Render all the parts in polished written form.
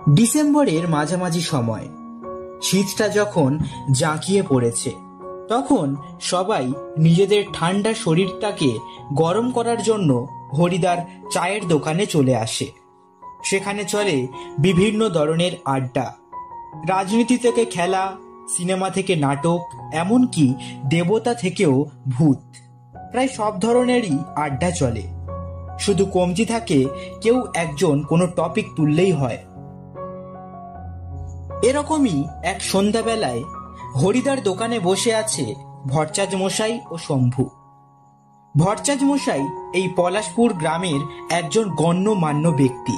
ডিসেম্বরের মাঝামাঝি সময়, শীতটা যখন জাঁকিয়ে পড়েছে, তখন সবাই নিজেদের ঠান্ডা শরীরটাকে গরম করার জন্য হরিদার চায়ের দোকানে চলে আসে। সেখানে চলে বিভিন্ন ধরনের আড্ডা, রাজনীতি থেকে খেলা, সিনেমা থেকে নাটক, এমনকি দেবতা থেকেও ভূত। প্রায় সব ধরনেরই আড্ডা চলে, শুধু কমতি থাকে কেউ একজন কোনো টপিক তুললেই হয়। এরকমই এক সন্ধ্যাবেলায় হরিদার দোকানে বসে আছে ভট্টাচ মশাই ও শম্ভু। ভট্টাচ মশাই এই পলাশপুর গ্রামের একজন গণ্যমান্য ব্যক্তি,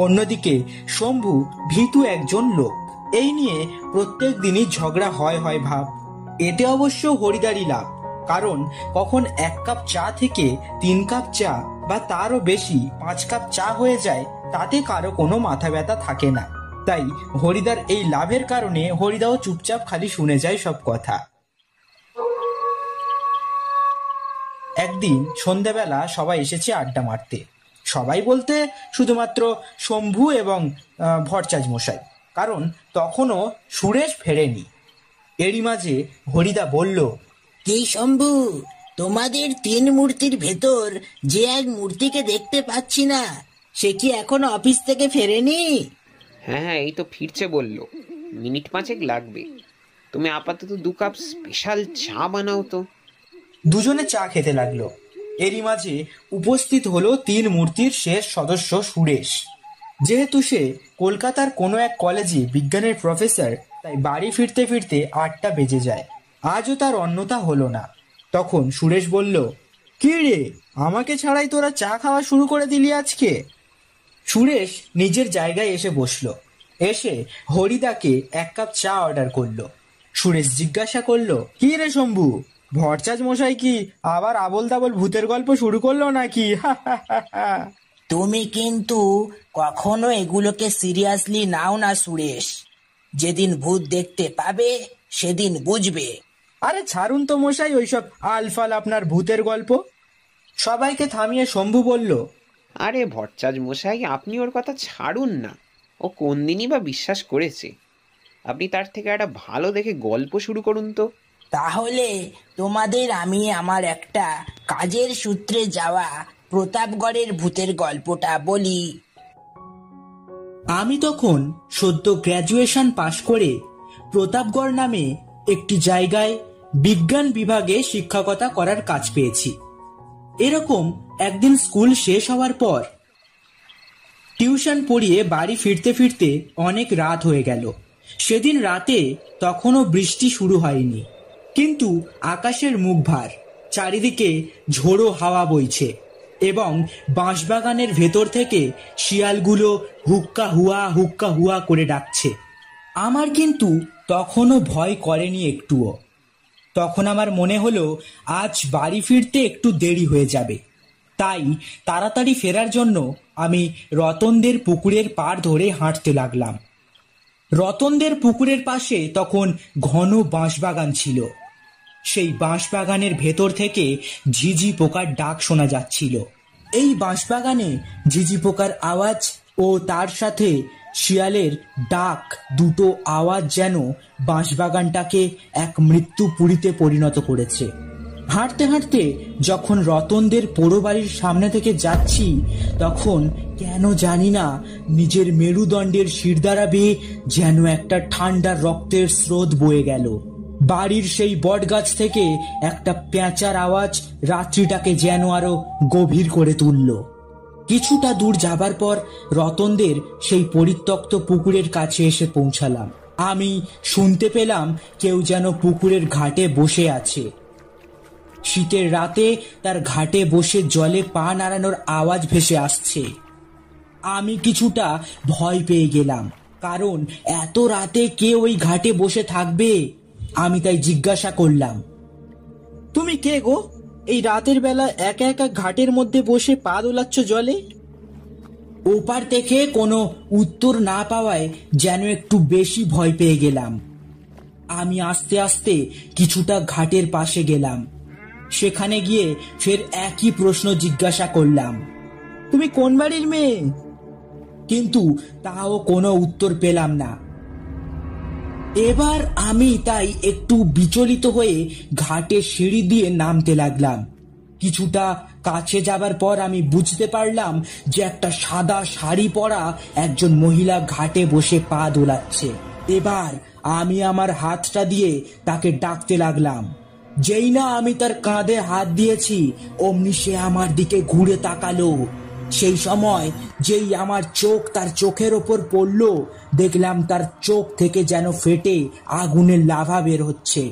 অন্যদিকে শম্ভু ভীতু একজন লোক। এই নিয়ে প্রত্যেক দিনই ঝগড়া হয় ভাব। এতে অবশ্য হরিদারই লাভ, কারণ কখন 1 কাপ চা থেকে 3 কাপ চা বা তারও বেশি 5 কাপ চা হয়ে যায়, তাতে কারো কোনো মাথা ব্যথা থাকে না। তাই হরিদার এই লাভের কারণে হরিদাও চুপচাপ খালি শুনে যায় সব কথা। একদিন সন্ধ্যাবেলা সবাই এসেছে আড্ডা মারতে। সবাই বলতে শুধুমাত্র শম্ভু এবং ভট্টাচ মশাই, কারণ তখনও সুরেশ ফেরেনি। এরই মাঝে হরিদা বলল, কি শম্ভু, তোমাদের 3 মূর্তির ভেতর যে এক মূর্তিকে দেখতে পাচ্ছি না, সে কি এখনো অফিস থেকে ফেরেনি? হ্যাঁ, এই তো ফিরছে বললো, মিনিট 5 লাগবে। তুমি আপাতত 2 কাপ স্পেশাল চা বানাও তো। দুজনে চা খেতে লাগলো। এরই মাঝে উপস্থিত হলো 3 মূর্তির শেষ সদস্য সুরেশ। যেহেতু সে কলকাতার কোনো এক কলেজে বিজ্ঞানের প্রফেসর, তাই বাড়ি ফিরতে ফিরতে 8টা বেজে যায়। আজও তার অন্যতা হলো না। তখন সুরেশ বলল, কি রে, আমাকে ছাড়াই তোরা চা খাওয়া শুরু করে দিলি আজকে? সুরেশ নিজের জায়গায় এসে বসলো। এসে হরিদাকে 1 কাপ চা অর্ডার করলো। সুরেশ জিজ্ঞাসা করলো, কি রে শম্ভু, ভট্টাচ মশাই কি আবার আবল তাবল ভূতের গল্প শুরু করলো নাকি? তুমি কিন্তু কখনো এগুলোকে সিরিয়াসলি নাও না সুরেশ। যেদিন ভূত দেখতে পাবে সেদিন বুঝবে। আরে ছাড়ুন তো মশাই ওইসব আলফাল আপনার ভূতের গল্প। সবাইকে থামিয়ে শম্ভু বলল, আরে ভট্টাচ মশাই, আপনি ওর কথা ছাড়ুন না। ও কোন দিনই বা বিশ্বাস করেছে। আপনি তার থেকে একটা ভালো দেখে গল্প শুরু করুন তো। তাহলে তোমাদের আমি আমার একটা কাজের সূত্রে যাওয়া প্রতাপগড়ের ভূতের গল্পটা বলি। আমি তখন সদ্য গ্র্যাজুয়েশন পাশ করে প্রতাপগড় নামে একটি জায়গায় বিজ্ঞান বিভাগে শিক্ষকতা করার কাজ পেয়েছি। এরকম একদিন স্কুল শেষ হওয়ার পর টিউশন পড়িয়ে বাড়ি ফিরতে ফিরতে অনেক রাত হয়ে গেল। সেদিন রাতে তখনও বৃষ্টি শুরু হয়নি, কিন্তু আকাশের মুখ ভার, চারিদিকে ঝোড়ো হাওয়া বইছে এবং বাঁশবাগানের ভেতর থেকে শিয়ালগুলো হুক্কা হুয়া করে ডাকছে। আমার কিন্তু তখনও ভয় করেনি একটুও। তখন আমার মনে হলো আজ বাড়ি ফিরতে একটু দেরি হয়ে যাবে। তাই তাড়াতাড়ি ফেরার জন্য আমি রতনদের পুকুরের পাড় ধরে হাঁটতে লাগলাম। রতনদের পুকুরের পাশে তখন ঘন বাঁশবাগান ছিল। সেই বাঁশবাগানের ভেতর থেকে ঝিঝি পোকার ডাক শোনা যাচ্ছিল। এই বাঁশবাগানে ঝিঝি পোকার আওয়াজ ও তার সাথে শিয়ালের ডাক, দুটো আওয়াজ যেন বাঁশবাগানটাকে এক মৃত্যুপুরীতে পরিণত করেছে। হাঁটতে হাঁটতে যখন রতনদের পোড়ো বাড়ির সামনে থেকে যাচ্ছি, তখন কেন জানি না নিজের মেরুদণ্ডের শিরদাঁড়া বেয়ে যেন একটা ঠান্ডা রক্তের স্রোত বয়ে গেল। বাড়ির সেই বটগাছ থেকে একটা পেঁচার আওয়াজ রাত্রিটাকে যেন আরো গভীর করে তুলল। কিছুটা দূর যাবার পর রতনদের সেই পরিত্যক্ত পুকুরের কাছে এসে পৌঁছালাম। আমি শুনতে পেলাম কেউ যেন পুকুরের ঘাটে বসে আছে। শীতের রাতে তার ঘাটে বসে জলে পা নাড়ানোর আওয়াজ ভেসে আসছে। আমি কিছুটা ভয় পেয়ে গেলাম, কারণ এত রাতে কে ওই ঘাটে বসে থাকবে? আমি তাই জিজ্ঞাসা করলাম, তুমি কে গো, এই রাতের বেলা একা একা ঘাটের মধ্যে বসে পা দোলাচ্ছ জলে? ওপার থেকে কোনো উত্তর না পাওয়ায় যেন একটু বেশি ভয় পেয়ে গেলাম। আমি আস্তে আস্তে কিছুটা ঘাটের পাশে গেলাম। সেখানে গিয়ে ফের একই প্রশ্ন জিজ্ঞাসা করলাম, তুমি কোন বাড়ির মেয়ে? কিন্তু তাও কোনো উত্তর পেলাম না। এবার আমি তাই একটু বিচলিত হয়ে ঘাটে সিঁড়ি দিয়ে নামতে লাগলাম। কিছুটা কাছে যাবার পর আমি বুঝতে পারলাম যে একটা সাদা শাড়ি পরা একজন মহিলা ঘাটে বসে পা দোলাচ্ছে। এবার আমি আমার হাতটা দিয়ে তাকে ডাকতে লাগলাম। যেই না আমি তার কাঁধে হাত দিয়েছি অমনি সে আমার দিকে ঘুরে তাকালো। সেই সময় যেই আমার চোখ তার চোখের ওপর পড়ল, দেখলাম তার চোখ থেকে যেন ফেটে আগুনের লাভা বের হচ্ছে।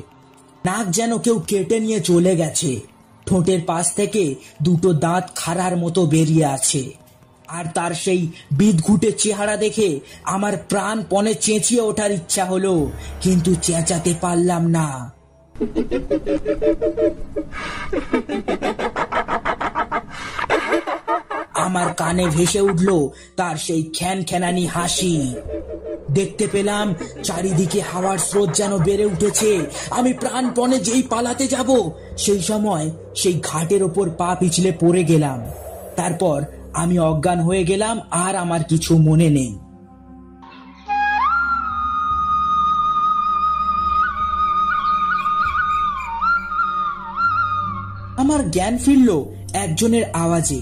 নাক যেন কেউ কেটে নিয়ে চলে গেছে। ঠোঁটের পাশ থেকে দুটো দাঁত খাড়ার মতো বেরিয়ে আছে। আর তার সেই বিদঘুটে চেহারা দেখে আমার প্রাণপণে চেঁচিয়ে ওঠার ইচ্ছা হলো, কিন্তু চেঁচাতে পারলাম না। আমার কানে ভেসে উঠল তার সেই খ্যানখ্যানানি হাসি। দেখতে পেলাম চারিদিকে হাওয়ার স্রোত যেন বেড়ে উঠেছে। আমি প্রাণপণে যেই পালাতে যাব, সেই সময় সেই ঘাটের ওপর পা পিছলে পড়ে গেলাম। তারপর আমি অজ্ঞান হয়ে গেলাম, আর আমার কিছু মনে নেই। আমার জ্ঞান ফিরল একজনের আওয়াজে।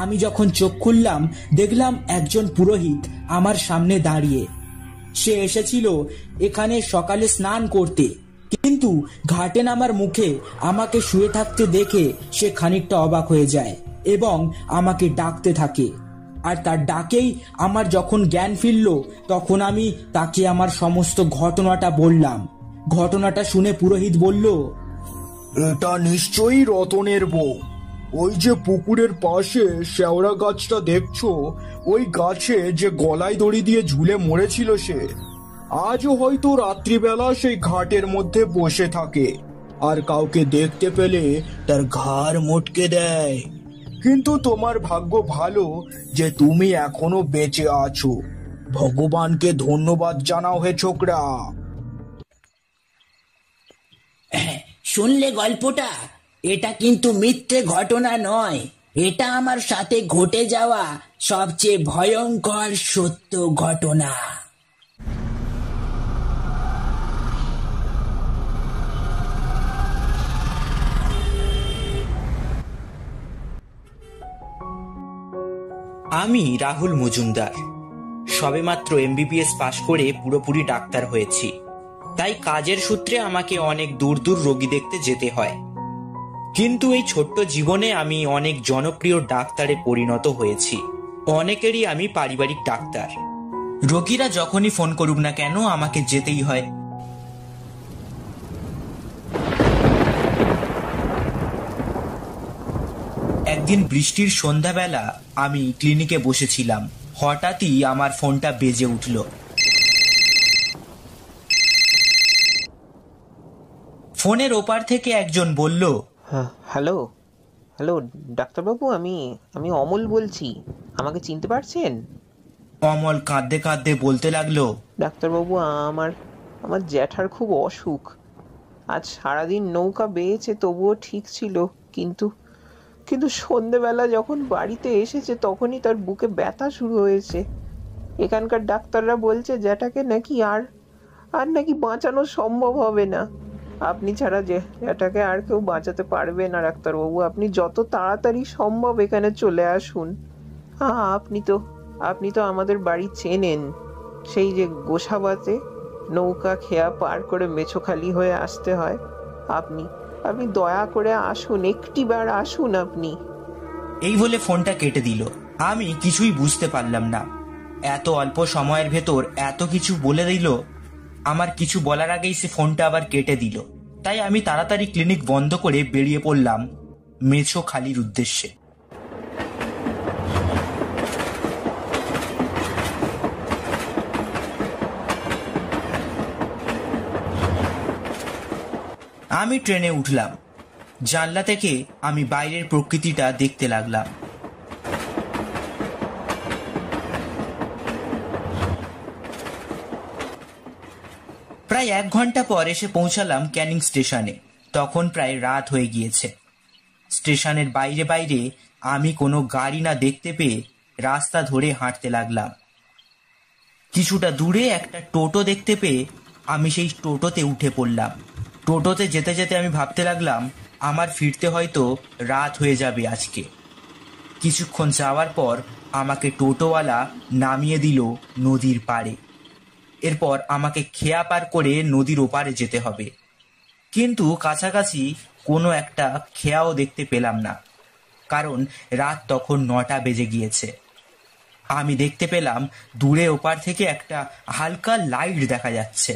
আমি যখন চোখ খুললাম, দেখলাম একজন পুরোহিত আমার সামনে দাঁড়িয়ে। সে এসেছিল এখানে সকালে স্নান করতে, কিন্তু ঘাটে নামার মুখে আমাকে শুয়ে থাকতে দেখে সে খানিকটা অবাক হয়ে যায় এবং আমাকে ডাকতে থাকে। আর তার ডাকেই আমার যখন জ্ঞান ফিরল, তখন আমি তাকে আমার সমস্ত ঘটনাটা বললাম। ঘটনাটা শুনে পুরোহিত বলল, এটা নিশ্চয়ই রতনের বউ। ওই যে পুকুরের পাশে শেওড়া গাছটা দেখছো, ওই গাছে যে গলায় দড়ি দিয়ে ঝুলে মরেছিল সে আজও হয়তো রাত্রিবেলা সেই ঘাটের মধ্যে বসে থাকে, আর কাউকে দেখতে পেলে তার ঘাড় মটকে দেয়। কিন্তু তোমার ভাগ্য ভালো যে তুমি এখনো বেঁচে আছো। ভগবানকে ধন্যবাদ জানাও হে ছোকরা। শুনলে গল্পটা? এটা কিন্তু মিথ্যে ঘটনা নয়, এটা আমার সাথে ঘটে যাওয়া সবচেয়ে ভয়ঙ্কর সত্য ঘটনা। আমি রাহুল মজুমদার। সবেমাত্র এমবিবিএস পাশ করে পুরোপুরি ডাক্তার হয়েছি, তাই কাজের সূত্রে আমাকে অনেক দূর দূর রোগী দেখতে যেতে হয়। কিন্তু এই ছোট্ট জীবনে আমি অনেক জনপ্রিয় ডাক্তারে পরিণত হয়েছি। অনেকেরই আমি পারিবারিক ডাক্তার। রোগীরা যখনই ফোন করুক না কেন আমাকে যেতেই হয়। একদিন বৃষ্টির সন্ধ্যাবেলা আমি ক্লিনিকে বসেছিলাম। হঠাৎই আমার ফোনটা বেজে উঠল। ফোনের ওপার থেকে একজন বলল, হ্যালো হ্যালো ডাক্তারবাবু, আমি আমি অমল বলছি। আমাকে চিনতে পারছেন? অমল কাঁদতে কাঁদতে বলতে লাগলো, ডাক্তারবাবু, আমার আমার জ্যাঠার খুব অসুখ। আজ সারাদিন নৌকা বেয়েছে, তবুও ঠিক ছিল, কিন্তু কিন্তু সন্ধেবেলা যখন বাড়িতে এসেছে তখনই তার বুকে ব্যথা শুরু হয়েছে। এখানকার ডাক্তাররা বলছে জ্যাঠাকে নাকি আর নাকি বাঁচানো সম্ভব হবে না। আপনি ছাড়া জ্যাঠাকে আর কেউ বাঁচাতে পারবে না। ডাক্তারবাবু, আপনি যত তাড়াতাড়ি সম্ভব এখানে চলে আসুন। আপনি তো আমাদের বাড়ি চেনেন, সেই যে গোসাবাতে নৌকা খেয়া পার করে মেছোখালি হয়ে আসতে হয়। আপনি দয়া করে আসুন, একটিবার আসুন আপনি। এই বলে ফোনটা কেটে দিল। আমি কিছুই বুঝতে পারলাম না। এত অল্প সময়ের ভেতর এত কিছু বলে দিল। আমার কিছু বলার আগেই সে ফোনটা আবার কেটে দিল। তাই আমি তাড়াতাড়ি ক্লিনিক বন্ধ করে বেরিয়ে পড়লাম মেছোখালির উদ্দেশ্যে। আমি ট্রেনে উঠলাম। জানলা থেকে আমি বাইরের প্রকৃতিটা দেখতে লাগলাম। প্রায় 1 ঘন্টা পর এসে পৌঁছালাম ক্যানিং স্টেশনে। তখন প্রায় রাত হয়ে গিয়েছে। স্টেশনের বাইরে বাইরে আমি কোনো গাড়ি না দেখতে পেয়ে রাস্তা ধরে হাঁটতে লাগলাম। কিছুটা দূরে একটা টোটো দেখতে পেয়ে আমি সেই টোটোতে উঠে পড়লাম। টোটোতে যেতে যেতে আমি ভাবতে লাগলাম আমার ফিরতে হয়তো রাত হয়ে যাবে আজকে। কিছুক্ষণ যাওয়ার পর আমাকে টোটোওয়ালা নামিয়ে দিল নদীর পাড়ে। এরপর আমাকে খেয়া পার করে নদীর ওপারে যেতে হবে, কিন্তু কাছাকাছি কোনো একটা খেয়াও দেখতে পেলাম না, কারণ রাত তখন 9টা বেজে গিয়েছে। আমি দেখতে পেলাম দূরে ওপার থেকে একটা হালকা লাইট দেখা যাচ্ছে।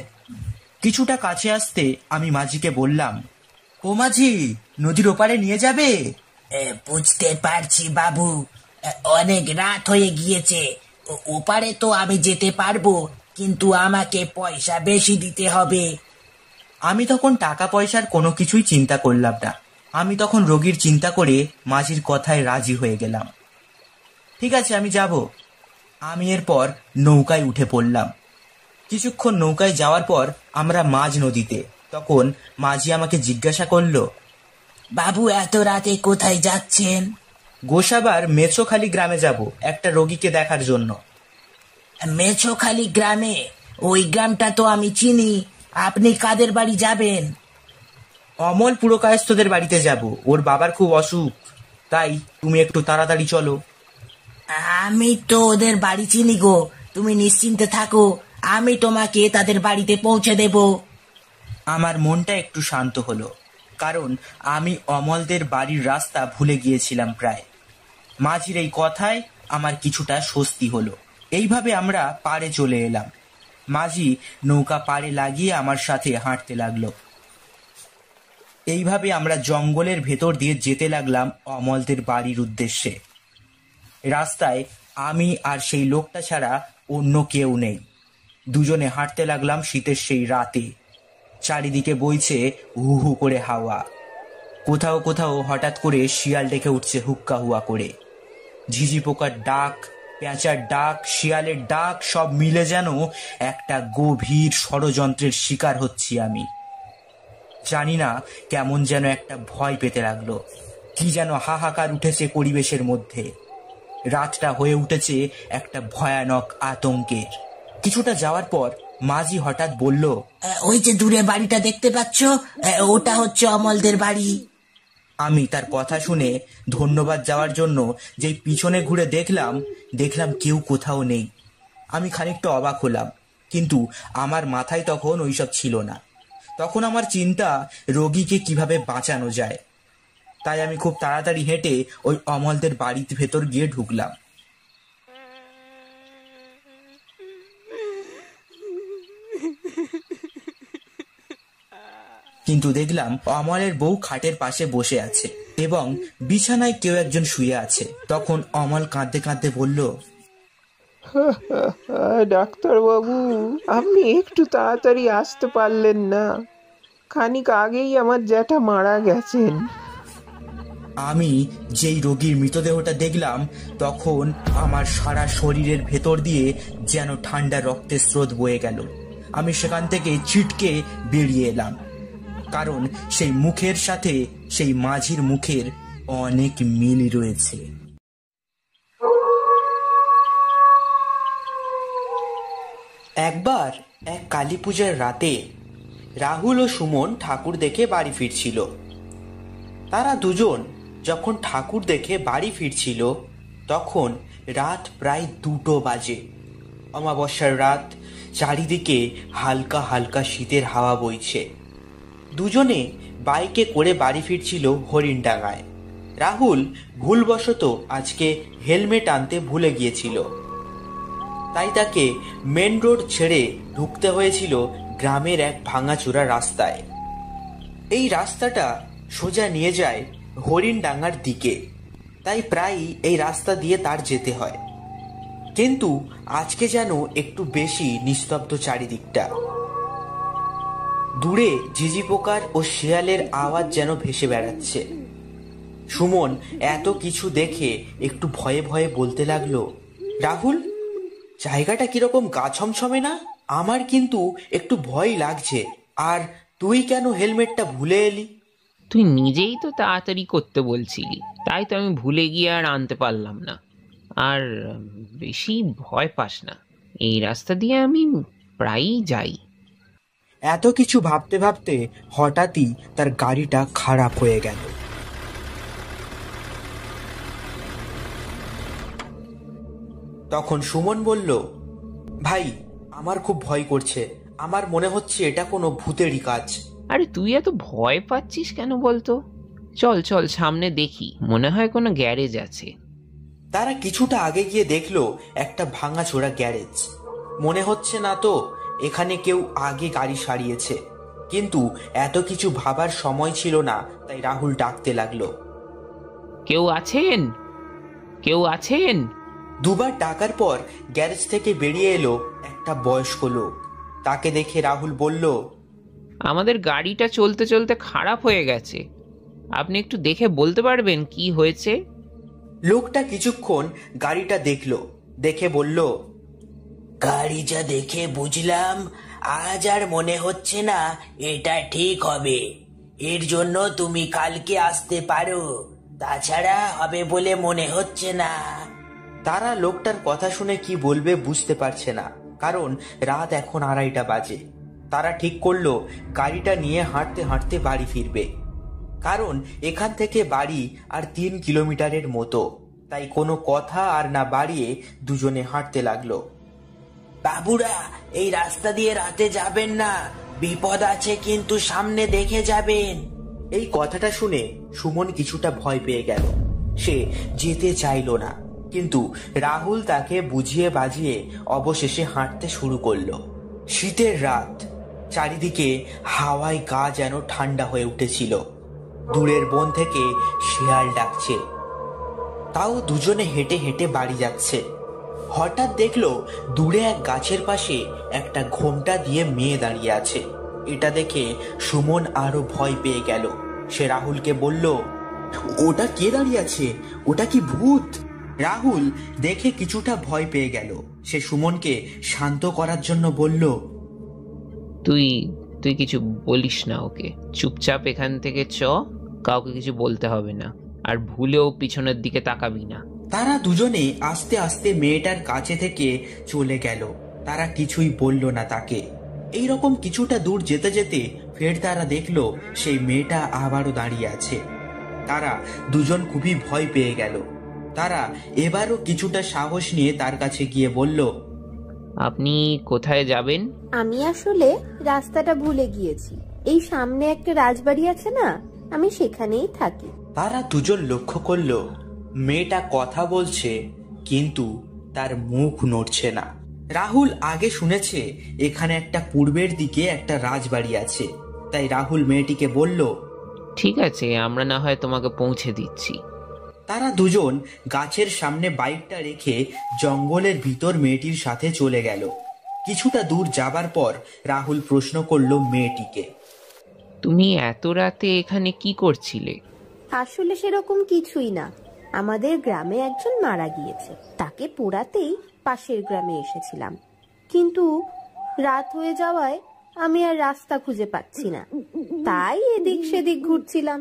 কিছুটা কাছে আসতে আমি মাঝিকে বললাম, ও মাঝি, নদীর ওপারে নিয়ে যাবে? বুঝতে পারছি বাবু, অনেক রাত হয়ে গিয়েছে। ওপারে তো আমি যেতে পারবো, কিন্তু আমাকে পয়সা বেশি দিতে হবে। আমি তখন টাকা পয়সার কোনো কিছুই চিন্তা করলাম না। আমি তখন রোগীর চিন্তা করে মাঝির কথায় রাজি হয়ে গেলাম। ঠিক আছে, আমি যাব। আমি এরপর নৌকায় উঠে পড়লাম। কিছুক্ষণ নৌকায় যাওয়ার পর আমরা মাঝ নদীতে। তখন মাঝি আমাকে জিজ্ঞাসা করলো, বাবু, এত রাতে কোথায় যাচ্ছেন? গোসাবার মেছোখালী গ্রামে যাব একটা রোগীকে দেখার জন্য। মেছোখালী গ্রামে? ওই গ্রামটা তো আমি চিনি। আপনি কাদের বাড়ি যাবেন? অমল পুরকায়স্থদের বাড়িতে যাব, ওর বাবার খুব অসুখ, তাই তুমি একটু তাড়াতাড়ি চলো। আমি তো ওদের বাড়ি চিনি গো, তুমি নিশ্চিন্তে থাকো, আমি তোমাকে তাদের বাড়িতে পৌঁছে দেব। আমার মনটা একটু শান্ত হলো, কারণ আমি অমলদের বাড়ির রাস্তা ভুলে গিয়েছিলাম প্রায়। মাঝির এই কথায় আমার কিছুটা স্বস্তি হলো। এইভাবে আমরা পাড়ে চলে এলাম। মাঝি নৌকা পাড়ে লাগিয়ে আমার সাথে হাঁটতে লাগলো। এইভাবে আমরা জঙ্গলের ভেতর দিয়ে যেতে লাগলাম অমলদের বাড়ির উদ্দেশ্যে। রাস্তায় আমি আর সেই লোকটা ছাড়া অন্য কেউ নেই। দুজনে হাঁটতে লাগলাম শীতের সেই রাতে। চারিদিকে বইছে হু হু করে হাওয়া। কোথাও কোথাও হঠাৎ করে শিয়াল ডেকে উঠছে হুক্কা হুয়া করে। ঝিঝি পোকার ডাক, পেঁচার ডাক, শিয়ালের ডাক সব মিলে যেন একটা গভীর ষড়যন্ত্রের শিকার হচ্ছি আমি। জানি না কেমন যেন একটা ভয় পেতে লাগলো। কি যেন হাহাকার উঠেছে পরিবেশের মধ্যে। রাতটা হয়ে উঠেছে একটা ভয়ানক আতঙ্কের। কিছুটা যাওয়ার পর মাঝি হঠাৎ বলল, ওই যে দূরে বাড়িটা দেখতে পাচ্ছ, ওটা হচ্ছে অমলদের বাড়ি। আমি তার কথা শুনে ধন্যবাদ যাওয়ার জন্য যেই পিছনে ঘুরে দেখলাম কেউ কোথাও নেই। আমি খানিকটা অবাক হলাম, কিন্তু আমার মাথায় তখন ওইসব ছিল না। তখন আমার চিন্তা রোগীকে কিভাবে বাঁচানো যায়। তাই আমি খুব তাড়াতাড়ি হেঁটে ওই অমলদের বাড়ির ভেতর গিয়ে ঢুকলাম। কিন্তু দেখলাম অমলের বউ খাটের পাশে বসে আছে এবং বিছানায় কেউ একজন শুয়ে আছে। তখন অমল কাঁদতে কাঁদতে বলল, ডাক্তারবাবু, আপনি একটু তাড়াতাড়ি আসতে পারলেন না? খানিক আগেই আমার জ্যাঠা মারা গেছেন। আমি যেই রোগীর মৃতদেহটা দেখলাম তখন আমার সারা শরীরের ভেতর দিয়ে যেন ঠান্ডা রক্তের স্রোত বয়ে গেল। আমি সেখান থেকে ছিটকে বেরিয়ে এলাম, কারণ সেই মুখের সাথে সেই মাঝির মুখের অনেক মিল রয়েছে। একবার এক কালী পূজার রাতে রাহুল ও সুমন ঠাকুর দেখে বাড়ি ফিরছিল। তারা দুজন যখন ঠাকুর দেখে বাড়ি ফিরছিল তখন রাত প্রায় 2টো বাজে। অমাবস্যার রাত, চারিদিকে হালকা হালকা শীতের হাওয়া বইছে। দুজনে বাইকে করে বাড়ি ফিরছিল হরিণডাঙ্গায়। রাহুল ভুলবশত আজকে হেলমেট আনতে ভুলে গিয়েছিল, তাই তাকে মেন রোড ছেড়ে ঢুকতে হয়েছিল গ্রামের এক ভাঙাচোরা রাস্তায়। এই রাস্তাটা সোজা নিয়ে যায় হরিণডাঙ্গার দিকে, তাই প্রায়ই এই রাস্তা দিয়ে তার যেতে হয়। কিন্তু আজকে যেন একটু বেশি নিস্তব্ধ চারিদিকটা। দূরে ঝিঝি পোকার ও শিয়ালের আওয়াজ যেন ভেসে বেড়াচ্ছে। সুমন এত কিছু দেখে একটু ভয়ে ভয়ে বলতে লাগলো, রাহুল, জায়গাটা কিরকম গা ছমছমে না? আমার কিন্তু একটু ভয় লাগছে। আর তুই কেন হেলমেটটা ভুলে এলি? তুই নিজেই তো তাড়াতাড়ি করতে বলছিলি, তাই তো আমি ভুলে গিয়ে আর আনতে পারলাম না। আর বেশি ভয় পাস না, এই রাস্তা দিয়ে আমি প্রায়ই যাই। এত কিছু ভাবতে ভাবতে হঠাৎই তার গাড়িটা খারাপ হয়ে গেল। তখন সুমন বলল, ভাই আমার খুব ভয় করছে, আমার মনে হচ্ছে এটা কোনো ভূতেরই কাজ। আরে তুই এত ভয় পাচ্ছিস কেন বলতো? চল চল সামনে দেখি, মনে হয় কোনো গ্যারেজ আছে। তারা কিছুটা আগে গিয়ে দেখলো একটা ভাঙাচোরা গ্যারেজ। মনে হচ্ছে না তো এখানে কেউ আগে গাড়ি সারিয়েছে, কিন্তু এত কিছু ভাবার সময় ছিল না, তাই রাহুল ডাকতে লাগলো, কেউ আছেন? কেউ আছেন? দুবার ডাকার পর গ্যারেজ থেকে বেরিয়ে এলো একটা বয়স্ক লোক। তাকে দেখে রাহুল বলল, আমাদের গাড়িটা চলতে চলতে খারাপ হয়ে গেছে, আপনি একটু দেখে বলতে পারবেন কি হয়েছে? লোকটা কিছুক্ষণ গাড়িটা দেখলো, দেখে বলল, গাড়ি যা দেখে বুঝলাম, আজ আর মনে হচ্ছে না এটা ঠিক হবে। এর জন্য তুমি কালকে আসতে পারো, তাছাড়া হবে বলে মনে হচ্ছে না। তারা লোকটার কথা শুনে কি বলবে বুঝতে পারছে না, কারণ রাত এখন 2:30 বাজে। তারা ঠিক করলো গাড়িটা নিয়ে হাঁটতে হাঁটতে বাড়ি ফিরবে, কারণ এখান থেকে বাড়ি আর 3 কিলোমিটারের মতো। তাই কোনো কথা আর না বাড়িয়ে দুজনে হাঁটতে লাগলো। বাবুরা, এই রাস্তা দিয়ে রাতে যাবেন না, বিপদ আছে, কিন্তু সামনে দেখে যাবেন। এই কথাটা শুনে সুমন কিছুটা ভয় পেয়ে গেল। সে যেতে চাইলো না, কিন্তু রাহুল তাকে বুঝিয়ে বাজিয়ে অবশেষে হাঁটতে শুরু করলো। শীতের রাত, চারিদিকে হাওয়ায় গা যেন ঠান্ডা হয়ে উঠেছিল। দূরের বন থেকে শিয়াল ডাকছে। তাও দুজনে হেঁটে হেঁটে বাড়ি যাচ্ছে। হঠাৎ দেখলো দূরে এক গাছের পাশে একটা ঘোমটা দিয়ে মেয়ে দাঁড়িয়ে আছে। এটা দেখে সুমন আরো ভয় পেয়ে গেল। সে রাহুলকে বলল, ওটা কে দাঁড়িয়ে আছে? ওটা কি ভূত? রাহুল দেখে কিছুটা ভয় পেয়ে গেল। সে সুমনকে শান্ত করার জন্য বলল, তুই তুই কিছু বলিস না ওকে, চুপচাপ এখান থেকে চ, কাউকে কিছু বলতে হবে না, আর ভুলেও পিছনের দিকে তাকাবি না। তারা দুজনে আস্তে আস্তে মেয়েটার কাছে থেকে চলে গেল। তারা কিছুই বলল না তাকে। এইরকম কিছুটা দূর যেতে যেতে ফের তারা দেখলো সেই মেয়েটা আবারও দাঁড়িয়ে আছে। তারা দুজন খুবই ভয় পেয়ে গেল। তারা এবারও কিছুটা সাহস নিয়ে তার কাছে গিয়ে বলল, আপনি কোথায় যাবেন? আমি আসলে রাস্তাটা ভুলে গিয়েছি। এই সামনে একটা রাজবাড়ি আছে না, আমি সেখানেই থাকি। তারা দুজন লক্ষ্য করলো মেয়েটা কথা বলছে, কিন্তু তার মুখ নড়ছে না। রাহুল আগে শুনেছে এখানে একটা পূর্বের দিকে একটা রাজবাড়ি আছে, তাই রাহুল মেয়েটিকে বলল, ঠিক আছে, আমরা না হয় তোমাকে পৌঁছে দিচ্ছি। তারা দুজন গাছের সামনে বাইকটা রেখে জঙ্গলের ভিতর মেয়েটির সাথে চলে গেল। কিছুটা দূর যাবার পর রাহুল প্রশ্ন করলো মেয়েটিকে, তুমি এত রাতে এখানে কি করছিলে? আসলে সেরকম কিছুই না, আমাদের গ্রামে একজন মারা গিয়েছে, তাকে পোড়াতেই পাশের গ্রামে এসেছিলাম। কিন্তু রাত হয়ে যাওয়ায় আমি আর রাস্তা খুঁজে পাচ্ছি না, তাই এদিক সেদিক ঘুরছিলাম।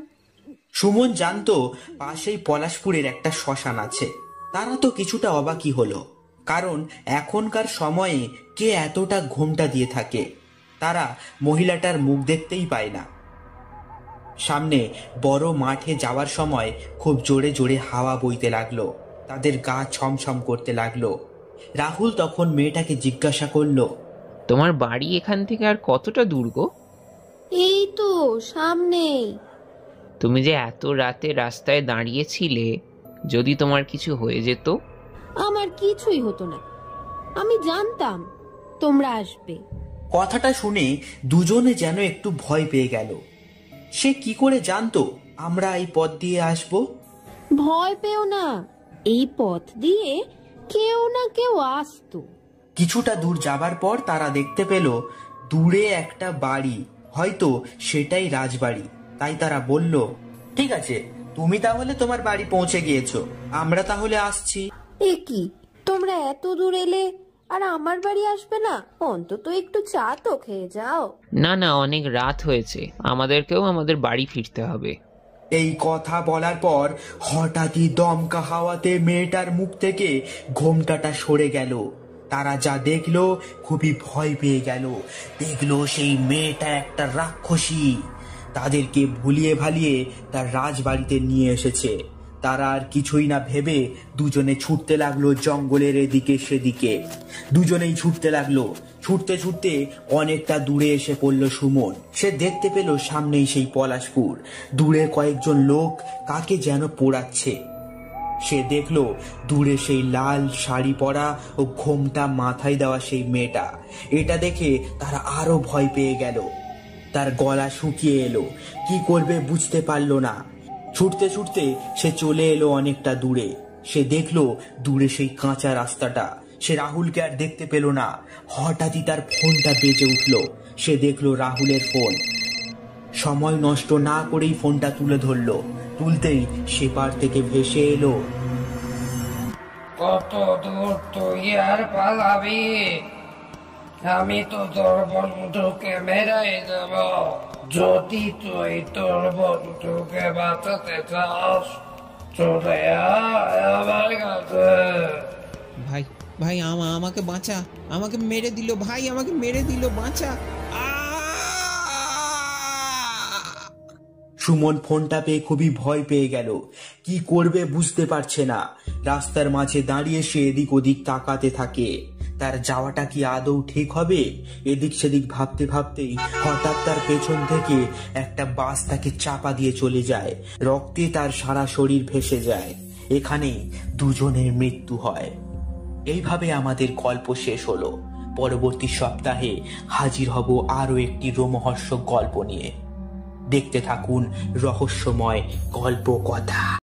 সুমন জানতো পাশেই পলাশপুরের একটা শ্মশান আছে। তারা তো কিছুটা অবাকই হলো, কারণ এখনকার সময়ে কে এতটা ঘোমটা দিয়ে থাকে। তারা মহিলাটার মুখ দেখতেই পায় না। সামনে বড় মাঠে যাওয়ার সময় খুব জোরে জোরে হাওয়া বইতে লাগলো। তাদের গা ছমছম করতে লাগলো। রাহুল তখন মেয়েটাকে জিজ্ঞাসা করলো, তোমার বাড়ি এখান থেকে আর কতটা দূর গো? এই তো সামনেই। তুমি যে এত রাতে রাস্তায় দাঁড়িয়েছিলে, যদি তোমার কিছু হয়ে যেত? আমার কিছুই হতো না, আমি জানতাম তোমরা আসবে। কথাটা শুনে দুজনে যেন একটু ভয় পেয়ে গেল। সে কি করে জানতো আমরা এই পথ দিয়ে আসবো? ভয় পেও না, এই পথ দিয়ে কেউ না কেউ আসতো। কিছুটা দূর যাবার পর তারা দেখতে পেল দূরে একটা বাড়ি, হয়তো সেটাই রাজবাড়ি। তাই তারা বলল, ঠিক আছে, তুমি তাহলে তোমার বাড়ি পৌঁছে গিয়েছো, আমরা তাহলে আসছি। এ কি, তোমরা এত দূর এলে আর আমার বাড়ি আসবে না? অন্তত একটু চা তো খেয়ে যাও। না না, অনেক রাত হয়েছে, আমাদেরকেও আমাদের বাড়ি ফিরতে হবে। এই কথা বলার পর হঠাৎই দমকা হাওয়াতে মেয়েটার মুখ থেকে ঘোমটাটা সরে গেল। তারা যা দেখলো খুবই ভয় পেয়ে গেল। দেখলো সেই মেয়েটা একটা রাক্ষসী, তাদেরকে ভুলিয়ে ভালিয়ে তার রাজবাড়িতে নিয়ে এসেছে। তারা আর কিছুই না ভেবে দুজনে ছুটতে লাগলো জঙ্গলের এদিকে সেদিকে। দুজনেই ছুটতে লাগলো। ছুটতে ছুটতে অনেকটা দূরে এসে পড়ল সুমন। সে দেখতে পেল সামনেই সেই পলাশপুর। দূরে কয়েকজন লোক কাকে যেন পোড়াচ্ছে। সে দেখলো দূরে সেই লাল শাড়ি পরা ও ঘোমটা মাথায় দেওয়া সেই মেয়েটা। এটা দেখে তারা আরো ভয় পেয়ে গেল। তার গলা শুকিয়ে এলো, কি করবে বুঝতে পারলো না। ছুটতে ছুটতে সে চলে এলো অনেকটা দূরে। সে দেখলো দূরে সেই কাঁচা রাস্তাটা। সে রাহুলকে আর দেখতে পেল না। হঠাৎই তার ফোনটা বেজে উঠল। সে দেখলো রাহুলের ফোন। সময় নষ্ট না করেই ফোনটা তুলে ধরলো। তুলতেই সেপার থেকে ভেসে এলো, কত দূর তুই আর পালাবি? আমি তো তোর বন্ধুকে মেরাই দেব। যদি তুই তোর বন্ধুকে বাঁচাতে চাস চলে আয় আমার কাছে। ভাই ভাই আমাকে বাঁচা, আমাকে মেরে দিল ভাই, আমাকে মেরে দিল, বাঁচা। সুমন ফোনটা পেয়ে খুবই ভয় পেয়ে গেল। কি করবে বুঝতে পারছে না। রাস্তার মাঝে দাঁড়িয়ে সে এদিক ওদিক তাকাতে থাকে। তার যাওয়াটা কি আদৌ ঠিক হবে? এদিক সেদিক ভাবতে ভাবতেই হঠাৎ তার পেছন থেকে একটা বাস তাকে চাপা দিয়ে চলে যায়। রক্তে তার সারা শরীর ভেসে যায়। এখানেই দুজনের মৃত্যু হয়। এইভাবে আমাদের গল্প শেষ হলো। পরবর্তী সপ্তাহে হাজির হব আরো একটি রোমহর্ষক গল্প নিয়ে। দেখতে থাকুন রহস্যময় গল্প কথা।